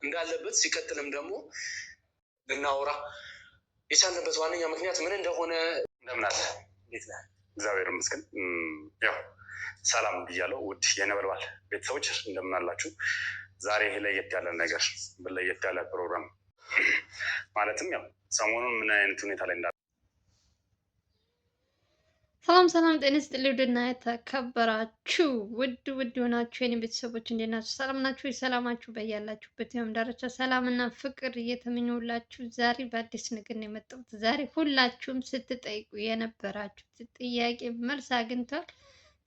እንዳለበት ሲቀጥልም ደግሞ ልናወራ የቻልንበት ዋነኛ ምክንያት ምን እንደሆነ እንደምን አለ እንዴት ነህ? እግዚአብሔር ይመስገን። ያው ሰላም ብያለሁ። ውድ የነበልባል ቤተሰቦች እንደምን አላችሁ? ዛሬ ለየት ያለ ነገር ለየት ያለ ፕሮግራም ማለትም ያው ሰሞኑን ምን አይነት ሁኔታ ላይ እንዳለ ሰላም ጤና ይስጥልኝ። ውድና የተከበራችሁ ውድ የሆናችሁ የኔ ቤተሰቦች እንዴት ናችሁ? ሰላም ናችሁ? ሰላማችሁ በያላችሁበት የዓለም ዳርቻ ሰላምና ፍቅር እየተመኘሁላችሁ ዛሬ በአዲስ ነገር ነው የመጣሁት። ዛሬ ሁላችሁም ስትጠይቁ የነበራችሁት ጥያቄ መልስ አግኝቷል።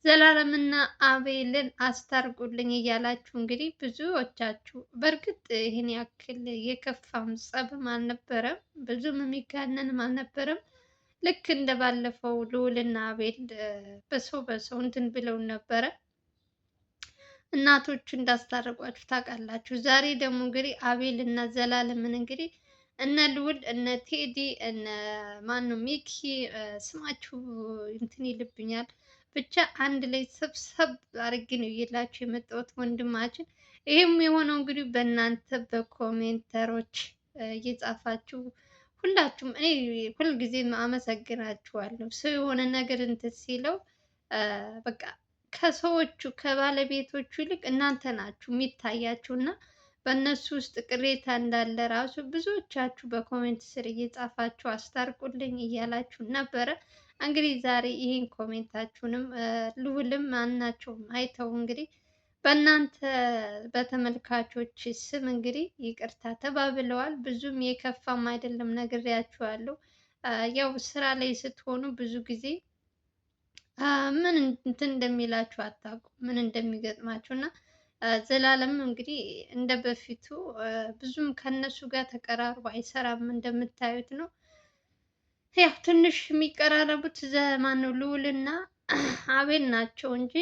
ዘላለምና አቤልን አስታርቁልኝ እያላችሁ እንግዲህ ብዙዎቻችሁ፣ በእርግጥ ይህን ያክል የከፋም ጸብም አልነበረም፣ ብዙም የሚጋነንም አልነበረም። ልክ እንደ ባለፈው ልዑልና አቤል በሰው እንትን ብለው ነበረ። እናቶቹ እንዳስታረቋችሁ ታውቃላችሁ። ዛሬ ደግሞ እንግዲህ አቤል እና ዘላለምን እንግዲህ እነ ልዑል እነ ቴዲ እነ ማነው ሚኪ ስማችሁ እንትን ይልብኛል፣ ብቻ አንድ ላይ ሰብሰብ አድርጌ ነው እየላችሁ የመጣሁት ወንድማችን። ይህም የሆነው እንግዲህ በእናንተ በኮሜንተሮች እየጻፋችሁ ሁላችሁም እኔ ሁልጊዜም አመሰግናችኋለሁ። ሰው የሆነ ነገር እንትን ሲለው በቃ ከሰዎቹ ከባለቤቶቹ ይልቅ እናንተ ናችሁ የሚታያችሁ እና በእነሱ ውስጥ ቅሬታ እንዳለ ራሱ ብዙዎቻችሁ በኮሜንት ስር እየጻፋችሁ አስታርቁልኝ እያላችሁ ነበረ። እንግዲህ ዛሬ ይህን ኮሜንታችሁንም ልዑልም ማናቸውም አይተው እንግዲህ በእናንተ በተመልካቾች ስም እንግዲህ ይቅርታ ተባብለዋል። ብዙም የከፋም አይደለም ነግሬያችኋለሁ። ያው ስራ ላይ ስትሆኑ ብዙ ጊዜ ምን እንትን እንደሚላችሁ አታውቁም፣ ምን እንደሚገጥማችሁ እና ዘላለም እንግዲህ እንደ በፊቱ ብዙም ከነሱ ጋር ተቀራርቦ አይሰራም እንደምታዩት ነው። ያው ትንሽ የሚቀራረቡት ማነው ልዑልና አቤል ናቸው እንጂ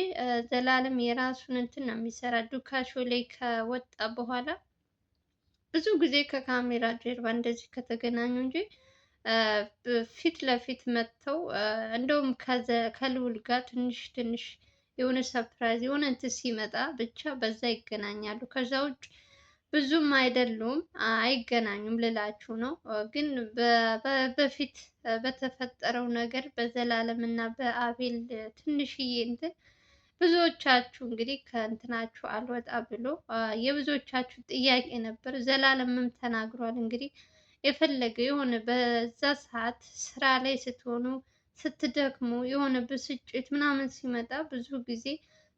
ዘላለም የራሱን እንትን ነው የሚሰራ። ዱካሾ ላይ ከወጣ በኋላ ብዙ ጊዜ ከካሜራ ጀርባ እንደዚህ ከተገናኙ እንጂ ፊት ለፊት መጥተው እንደውም ከልዑል ጋር ትንሽ የሆነ ሰርፕራይዝ የሆነ እንትን ሲመጣ ብቻ በዛ ይገናኛሉ። ከዛ ውጭ ብዙም አይደሉም፣ አይገናኙም ልላችሁ ነው። ግን በፊት በተፈጠረው ነገር በዘላለም እና በአቤል ትንሽዬ እንትን ብዙዎቻችሁ እንግዲህ ከእንትናችሁ አልወጣ ብሎ የብዙዎቻችሁ ጥያቄ ነበር። ዘላለምም ተናግሯል። እንግዲህ የፈለገ የሆነ በዛ ሰዓት ስራ ላይ ስትሆኑ ስትደክሙ የሆነ ብስጭት ምናምን ሲመጣ ብዙ ጊዜ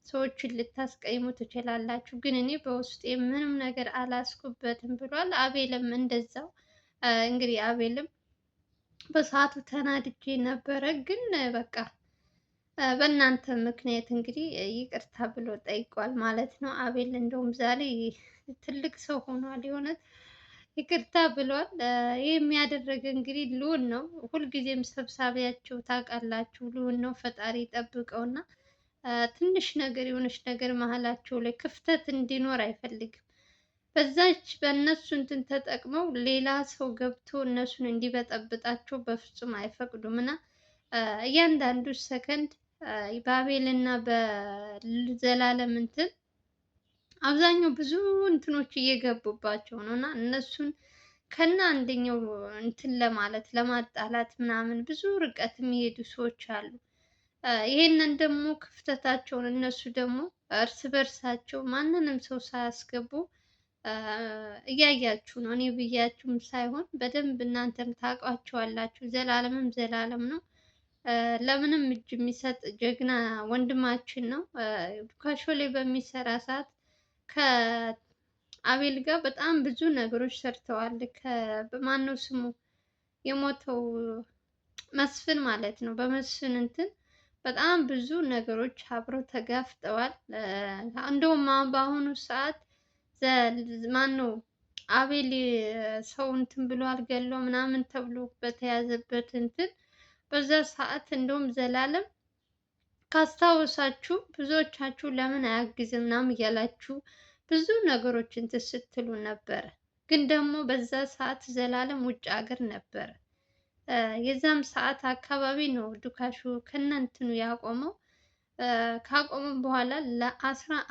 ሰዎችን ልታስቀይሙ ትችላላችሁ፣ ግን እኔ በውስጤ ምንም ነገር አላስኩበትም ብሏል። አቤልም እንደዛው እንግዲህ አቤልም በሰዓቱ ተናድጄ ነበረ፣ ግን በቃ በእናንተ ምክንያት እንግዲህ ይቅርታ ብሎ ጠይቋል ማለት ነው። አቤል እንደውም ዛሬ ትልቅ ሰው ሆኗል። የሆነ ይቅርታ ብሏል። ይህ የሚያደረገ እንግዲህ ልዑል ነው። ሁልጊዜም ሰብሳቢያቸው ታውቃላችሁ፣ ልዑል ነው። ፈጣሪ ጠብቀውና ትንሽ ነገር የሆነች ነገር መሀላቸው ላይ ክፍተት እንዲኖር አይፈልግም። በዛች በእነሱ እንትን ተጠቅመው ሌላ ሰው ገብቶ እነሱን እንዲበጠብጣቸው በፍጹም አይፈቅዱም እና እያንዳንዱ ሰከንድ በአቤል እና በዘላለም እንትን አብዛኛው ብዙ እንትኖች እየገቡባቸው ነው እና እነሱን ከና አንደኛው እንትን ለማለት ለማጣላት ምናምን ብዙ ርቀት የሚሄዱ ሰዎች አሉ። ይሄንን ደግሞ ክፍተታቸውን እነሱ ደግሞ እርስ በርሳቸው ማንንም ሰው ሳያስገቡ እያያችሁ ነው። እኔ ብያችሁም ሳይሆን በደንብ እናንተም ታውቋቸዋላችሁ። ዘላለምም ዘላለም ነው። ለምንም እጅ የሚሰጥ ጀግና ወንድማችን ነው። ዱካሾ ላይ በሚሰራ ሰዓት ከአቤል ጋር በጣም ብዙ ነገሮች ሰርተዋል። ማነው ስሙ የሞተው መስፍን ማለት ነው። በመስፍን እንትን በጣም ብዙ ነገሮች አብረው ተጋፍጠዋል። እንደውም በአሁኑ ሰዓት ማነው አቤል ሰው እንትን ብሎ አልገለው ምናምን ተብሎ በተያዘበት እንትን በዛ ሰዓት እንደውም ዘላለም ካስታወሳችሁ ብዙዎቻችሁ ለምን አያግዝም ምናምን እያላችሁ ብዙ ነገሮች እንትን ስትሉ ነበረ። ግን ደግሞ በዛ ሰዓት ዘላለም ውጭ ሀገር ነበረ። የዛም ሰዓት አካባቢ ነው ዱካሹ ከነንትኑ ያቆመው። ካቆመ በኋላ ለ15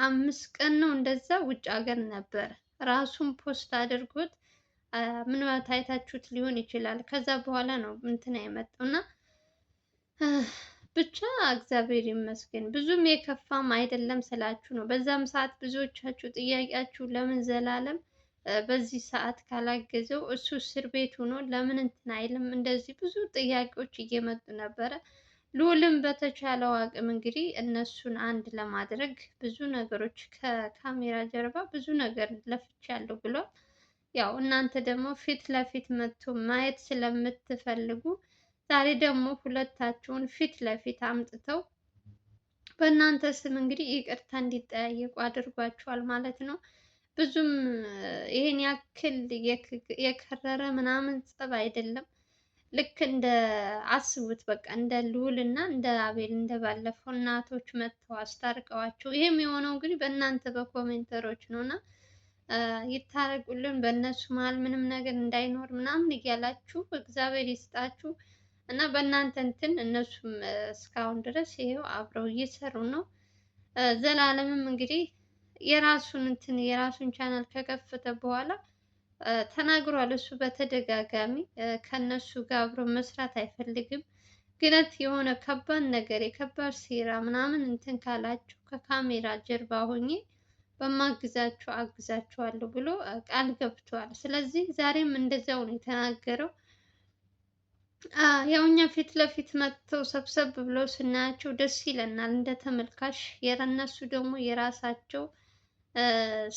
ቀን ነው እንደዛ ውጭ ሀገር ነበረ። ራሱን ፖስት አድርጎት ምናልባት አይታችሁት ሊሆን ይችላል። ከዛ በኋላ ነው እንትን የመጣው እና ብቻ እግዚአብሔር ይመስገን ብዙም የከፋም አይደለም ስላችሁ ነው። በዛም ሰዓት ብዙዎቻችሁ ጥያቄያችሁ ለምን ዘላለም በዚህ ሰዓት ካላገዘው እሱ እስር ቤት ሆኖ ለምን እንትን አይልም? እንደዚህ ብዙ ጥያቄዎች እየመጡ ነበረ። ልዑልም በተቻለው አቅም እንግዲህ እነሱን አንድ ለማድረግ ብዙ ነገሮች ከካሜራ ጀርባ ብዙ ነገር ለፍቻለሁ ብሏል። ያው እናንተ ደግሞ ፊት ለፊት መጥቶ ማየት ስለምትፈልጉ ዛሬ ደግሞ ሁለታችሁን ፊት ለፊት አምጥተው በእናንተ ስም እንግዲህ ይቅርታ እንዲጠያየቁ አድርጓቸዋል ማለት ነው። ብዙም ይሄን ያክል የከረረ ምናምን ጸብ አይደለም። ልክ እንደ አስቡት በቃ እንደ ልዑል እና እንደ አቤል እንደ ባለፈው እናቶች መጥተው አስታርቀዋቸው። ይሄም የሆነው እንግዲህ በእናንተ በኮሜንተሮች ነው እና ይታረቁልን፣ በእነሱ መሀል ምንም ነገር እንዳይኖር ምናምን እያላችሁ እግዚአብሔር ይስጣችሁ። እና በእናንተ እንትን እነሱም እስካሁን ድረስ ይሄው አብረው እየሰሩ ነው። ዘላለምም እንግዲህ የራሱን ቻናል ከከፈተ በኋላ ተናግሯል። እሱ በተደጋጋሚ ከነሱ ጋር አብሮ መስራት አይፈልግም። ግነት የሆነ ከባድ ነገር የከባድ ሴራ ምናምን እንትን ካላችሁ ከካሜራ ጀርባ ሆኜ በማግዛችሁ አግዛችኋለሁ ብሎ ቃል ገብቷል። ስለዚህ ዛሬም እንደዛው ነው የተናገረው። ያው እኛ ፊት ለፊት መጥተው ሰብሰብ ብለው ስናያቸው ደስ ይለናል እንደ ተመልካች። የእነሱ ደግሞ የራሳቸው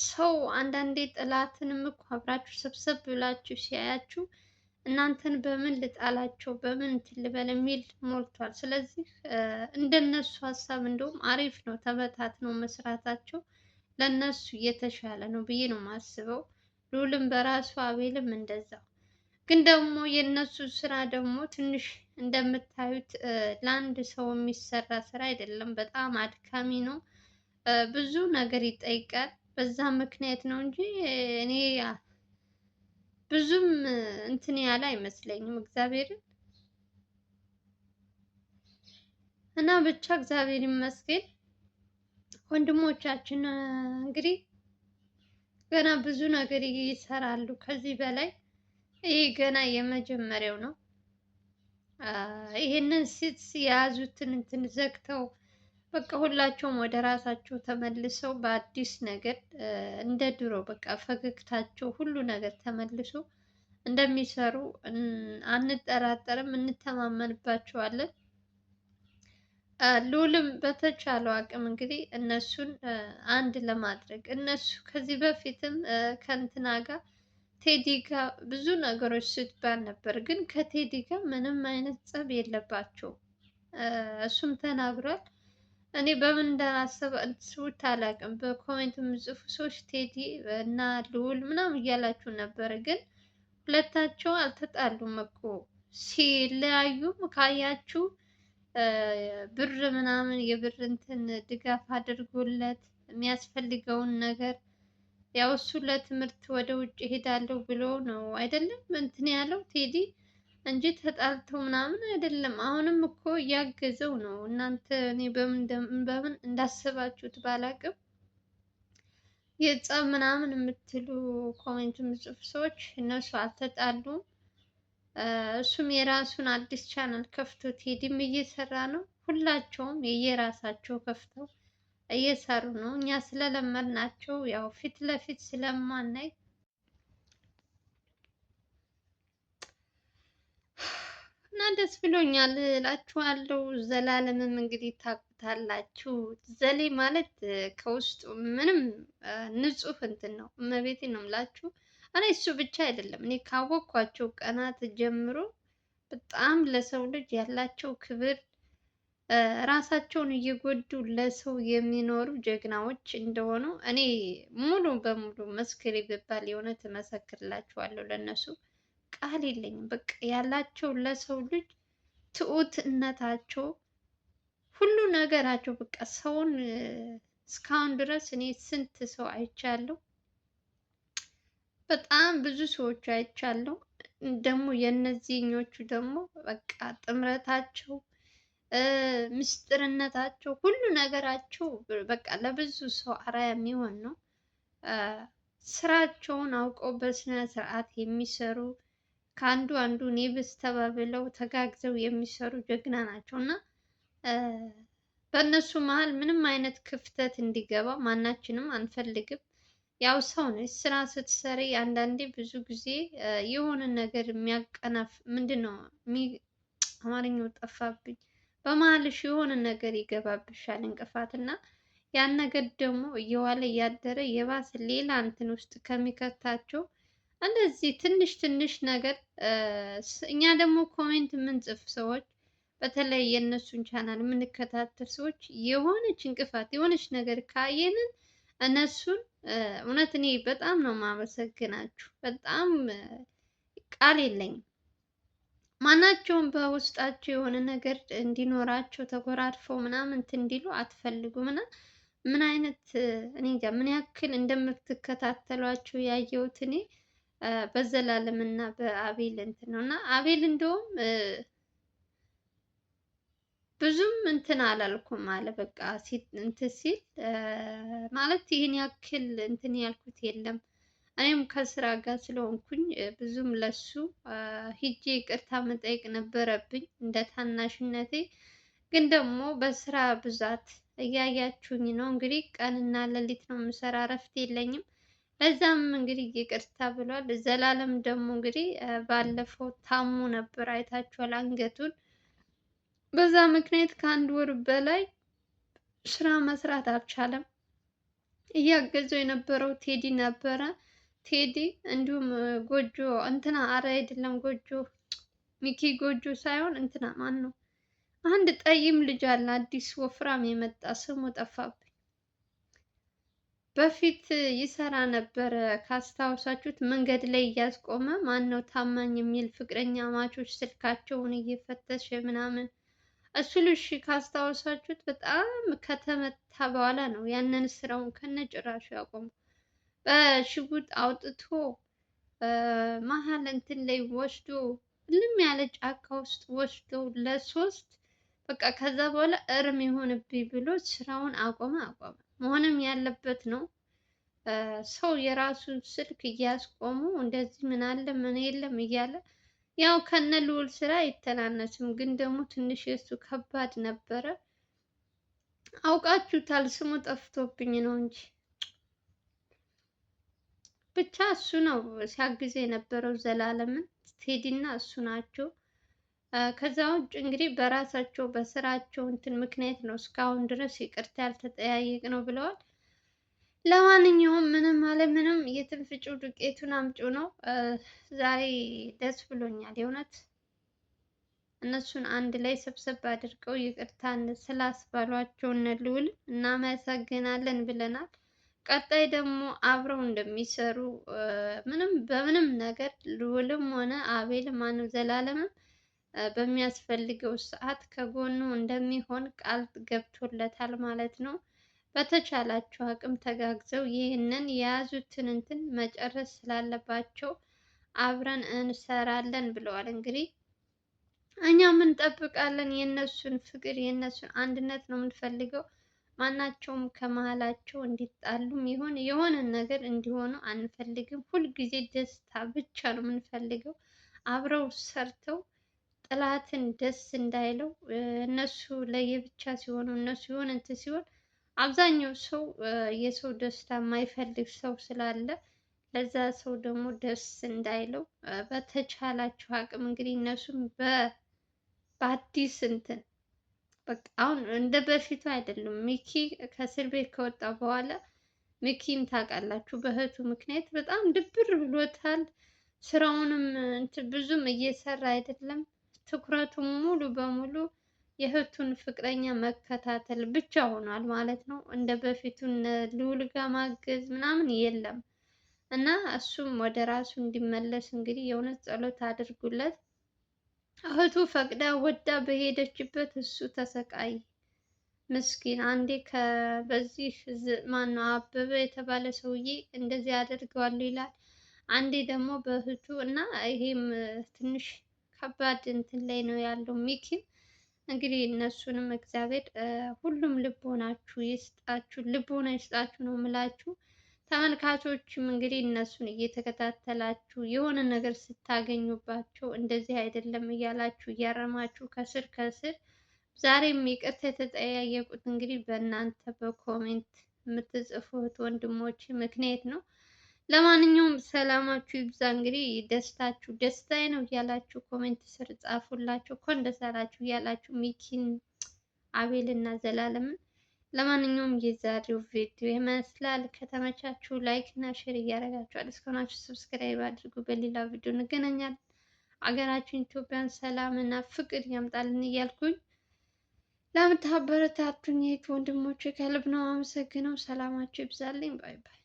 ሰው አንዳንዴ ጠላትንም እኮ አብራችሁ ሰብሰብ ብላችሁ ሲያያችሁ እናንተን በምን ልጣላቸው በምን እንትን ልበል የሚል ሞልቷል። ስለዚህ እንደነሱ ሀሳብ እንደውም አሪፍ ነው ተበታትነው መስራታቸው ለነሱ እየተሻለ ነው ብዬ ነው የማስበው። ልዑልም በራሱ አቤልም እንደዛው። ግን ደግሞ የእነሱ ስራ ደግሞ ትንሽ እንደምታዩት ለአንድ ሰው የሚሰራ ስራ አይደለም። በጣም አድካሚ ነው። ብዙ ነገር ይጠይቃል። በዛ ምክንያት ነው እንጂ እኔ ብዙም እንትን ያለ አይመስለኝም እግዚአብሔርን እና ብቻ እግዚአብሔር ይመስገን። ወንድሞቻችን እንግዲህ ገና ብዙ ነገር ይሰራሉ ከዚህ በላይ። ይሄ ገና የመጀመሪያው ነው። ይሄንን ሲት የያዙትን እንትን ዘግተው በቃ ሁላቸውም ወደ ራሳቸው ተመልሰው በአዲስ ነገር እንደ ድሮ በቃ ፈገግታቸው ሁሉ ነገር ተመልሶ እንደሚሰሩ አንጠራጠርም፣ እንተማመንባቸዋለን። ልዑልም በተቻለው አቅም እንግዲህ እነሱን አንድ ለማድረግ እነሱ ከዚህ በፊትም ከእንትና ጋር ቴዲ ጋር ብዙ ነገሮች ስትባል ነበር፣ ግን ከቴዲ ጋር ምንም አይነት ጸብ የለባቸውም። እሱም ተናግሯል። እኔ በምን እንዳሰባችሁት አላውቅም። በኮሜንት የምጽፉ ሰዎች ቴዲ እና ልዑል ምናምን እያላችሁ ነበር፣ ግን ሁለታቸው አልተጣሉም እኮ። ሲለያዩም ካያችሁ ብር ምናምን የብር እንትን ድጋፍ አድርጎለት የሚያስፈልገውን ነገር ያው እሱ ለትምህርት ወደ ውጭ ሄዳለሁ ብሎ ነው አይደለም እንትን ያለው ቴዲ እንጂ ተጣልተው ምናምን አይደለም። አሁንም እኮ እያገዘው ነው። እናንተ እኔ በምን እንዳሰባችሁት ባላቅም የጸብ ምናምን የምትሉ ኮሜንት የምጽፉ ሰዎች እነሱ አልተጣሉም። እሱም የራሱን አዲስ ቻናል ከፍቶ ቴዲም እየሰራ ነው። ሁላቸውም የየራሳቸው ከፍተው እየሰሩ ነው። እኛ ስለለመድናቸው ያው ፊት ለፊት ስለማናይ እና ደስ ብሎኛል እላችኋለሁ። ዘላለምም እንግዲህ ታውቁታላችሁ። ዘሌ ማለት ከውስጡ ምንም ንጹህ እንትን ነው። እመቤቴን ነው የምላችሁ። እኔ እሱ ብቻ አይደለም እኔ ካወቅኳቸው ቀናት ጀምሮ በጣም ለሰው ልጅ ያላቸው ክብር ራሳቸውን እየጎዱ ለሰው የሚኖሩ ጀግናዎች እንደሆኑ እኔ ሙሉ በሙሉ መስክሪ ብባል የእውነት እመሰክርላችኋለሁ። ለነሱ ቃል የለኝም። በቃ ያላቸው ለሰው ልጅ ትሁትነታቸው፣ ሁሉ ነገራቸው በቃ ሰውን እስካሁን ድረስ እኔ ስንት ሰው አይቻለሁ። በጣም ብዙ ሰዎች አይቻለሁ። ደግሞ የእነዚህኞቹ ደግሞ በቃ ጥምረታቸው ምስጢርነታቸው ሁሉ ነገራቸው በቃ ለብዙ ሰው አርአያ የሚሆን ነው። ስራቸውን አውቀው በስነ ስርዓት የሚሰሩ ከአንዱ አንዱን ይብስ ተባብለው ተጋግዘው የሚሰሩ ጀግና ናቸው እና በእነሱ መሀል ምንም አይነት ክፍተት እንዲገባ ማናችንም አንፈልግም። ያው ሰው ነች። ስራ ስትሰሪ አንዳንዴ ብዙ ጊዜ የሆነ ነገር የሚያቀናፍ ምንድን ነው አማርኛው ጠፋብኝ። በመሀልሽ የሆነ ነገር ይገባብሻል እንቅፋት እና ያን ነገር ደግሞ እየዋለ እያደረ የባሰ ሌላ እንትን ውስጥ ከሚከታቸው እንደዚህ ትንሽ ትንሽ ነገር እኛ ደግሞ ኮሜንት የምንጽፍ ሰዎች በተለይ የእነሱን ቻናል የምንከታተል ሰዎች የሆነች እንቅፋት የሆነች ነገር ካየንን እነሱን እውነት እኔ በጣም ነው የማመሰግናችሁ። በጣም ቃል የለኝም። ማናቸውም በውስጣቸው የሆነ ነገር እንዲኖራቸው ተኮራርፈው ምናምን እንትን እንዲሉ አትፈልጉም እና ምን አይነት እኔ እንጃ ምን ያክል እንደምትከታተሏቸው ያየሁት እኔ በዘላለም እና በአቤል እንትን ነው እና አቤል እንደውም ብዙም እንትን አላልኩም አለ በቃ እንትን ሲል ማለት ይህን ያክል እንትን ያልኩት የለም። እኔም ከስራ ጋር ስለሆንኩኝ ብዙም ለሱ ሂጄ ይቅርታ መጠየቅ ነበረብኝ እንደ ታናሽነቴ። ግን ደግሞ በስራ ብዛት እያያችሁኝ ነው እንግዲህ ቀንና ሌሊት ነው የምሰራ፣ እረፍት የለኝም። ለዛም እንግዲህ ይቅርታ ብሏል። ዘላለም ደግሞ እንግዲህ ባለፈው ታሞ ነበር አይታችኋል አንገቱን። በዛ ምክንያት ከአንድ ወር በላይ ስራ መስራት አልቻለም። እያገዘው የነበረው ቴዲ ነበረ። ቴዲ እንዲሁም ጎጆ እንትና አረ አይደለም ጎጆ ሚኪ ጎጆ ሳይሆን እንትና ማን ነው? አንድ ጠይም ልጅ አለ አዲስ ወፍራም የመጣ ስሙ ጠፋብኝ። በፊት ይሰራ ነበረ ካስታውሳችሁት፣ መንገድ ላይ እያስቆመ ማን ነው ታማኝ የሚል ፍቅረኛ ማቾች ስልካቸውን እየፈተሸ ምናምን እሱ ልጅ ካስታወሳችሁት በጣም ከተመታ በኋላ ነው ያንን ስራውን ከነጭራሹ ያቆመው። በሽጉጥ አውጥቶ መሀል እንትን ላይ ወስዶ ልም ያለ ጫካ ውስጥ ወስዶ ለሶስት በቃ ከዛ በኋላ እርም ይሆንብኝ ብሎ ስራውን አቆመ። መሆንም ያለበት ነው። ሰው የራሱን ስልክ እያስቆሙ እንደዚህ ምን አለ ምን የለም እያለ ያው ከነ ልዑል ስራ አይተናነስም፣ ግን ደግሞ ትንሽ የሱ ከባድ ነበረ። አውቃችሁታል፣ ስሙ ጠፍቶብኝ ነው እንጂ ብቻ እሱ ነው ሲያግዝ የነበረው ዘላለምን። ቴዲና እሱ ናቸው። ከዛ ውጭ እንግዲህ በራሳቸው በስራቸው እንትን ምክንያት ነው እስካሁን ድረስ ይቅርታ ያልተጠያየቅ ነው ብለዋል። ለማንኛውም ምንም አለ ምንም የትንፍጩ ዱቄቱን አምጩ ነው። ዛሬ ደስ ብሎኛል የእውነት እነሱን አንድ ላይ ሰብሰብ አድርገው ይቅርታን ስላስባሏቸው እነ ልዑል እናመሰግናለን ብለናል። ቀጣይ ደግሞ አብረው እንደሚሰሩ ምንም በምንም ነገር ልዑልም ሆነ አቤል ማነው ዘላለምም በሚያስፈልገው ሰዓት ከጎኑ እንደሚሆን ቃል ገብቶለታል ማለት ነው። በተቻላቸው አቅም ተጋግዘው ይህንን የያዙትን እንትን መጨረስ ስላለባቸው አብረን እንሰራለን ብለዋል። እንግዲህ እኛም እንጠብቃለን። የእነሱን ፍቅር የእነሱን አንድነት ነው የምንፈልገው። ማናቸውም ከመሀላቸው እንዲጣሉም ይሆን የሆነ ነገር እንዲሆኑ አንፈልግም። ሁልጊዜ ደስታ ብቻ ነው የምንፈልገው። አብረው ሰርተው ጥላትን ደስ እንዳይለው እነሱ ለየብቻ ሲሆኑ እነሱ የሆነ እንትን ሲሆን አብዛኛው ሰው የሰው ደስታ የማይፈልግ ሰው ስላለ ለዛ ሰው ደግሞ ደስ እንዳይለው በተቻላቸው አቅም እንግዲህ እነሱም በአዲስ እንትን በቃ አሁን እንደ በፊቱ አይደሉም። ሚኪ ከእስር ቤት ከወጣ በኋላ ሚኪም ታውቃላችሁ በእህቱ ምክንያት በጣም ድብር ብሎታል። ስራውንም ብዙም እየሰራ አይደለም። ትኩረቱ ሙሉ በሙሉ የእህቱን ፍቅረኛ መከታተል ብቻ ሆኗል ማለት ነው። እንደ በፊቱ ልዑል ጋር ማገዝ ምናምን የለም እና እሱም ወደ ራሱ እንዲመለስ እንግዲህ የእውነት ጸሎት አድርጉለት። እህቱ ፈቅዳ ወዳ በሄደችበት እሱ ተሰቃይ ምስኪን። አንዴ በዚህ ማነው አበበ የተባለ ሰውዬ እንደዚህ አደርገዋለሁ ይላል፣ አንዴ ደግሞ በእህቱ እና ይሄም ትንሽ ከባድ እንትን ላይ ነው ያለው ሚኪም እንግዲህ እነሱንም እግዚአብሔር ሁሉም ልቦናችሁ ይስጣችሁ፣ ልቦና ይስጣችሁ ነው የምላችሁ። ተመልካቾችም እንግዲህ እነሱን እየተከታተላችሁ የሆነ ነገር ስታገኙባቸው እንደዚህ አይደለም እያላችሁ እያረማችሁ ከስር ከስር ዛሬም ይቅርታ የተጠያየቁት እንግዲህ በእናንተ በኮሜንት የምትጽፉት ወንድሞች ምክንያት ነው። ለማንኛውም ሰላማችሁ ይብዛ። እንግዲህ ደስታችሁ ደስታዬ ነው እያላችሁ ኮሜንት ስር ጻፉላችሁ። እንኳን ደስ አላችሁ እያላችሁ ሚኪን፣ አቤል እና ዘላለምን። ለማንኛውም የዛሬው ቪዲዮ ይመስላል። ከተመቻችሁ ላይክ እና ሼር እያደረጋችሁ አዲስ ከሆናችሁ ሰብስክራይብ አድርጉ። በሌላ ቪዲዮ እንገናኛለን። አገራችን ኢትዮጵያን ሰላም እና ፍቅር ያምጣልን እያልኩኝ ለምታበረታቱኝ የት ወንድሞቼ ከልብ ነው አመሰግነው። ሰላማችሁ ይብዛልኝ። ባይ ባይ።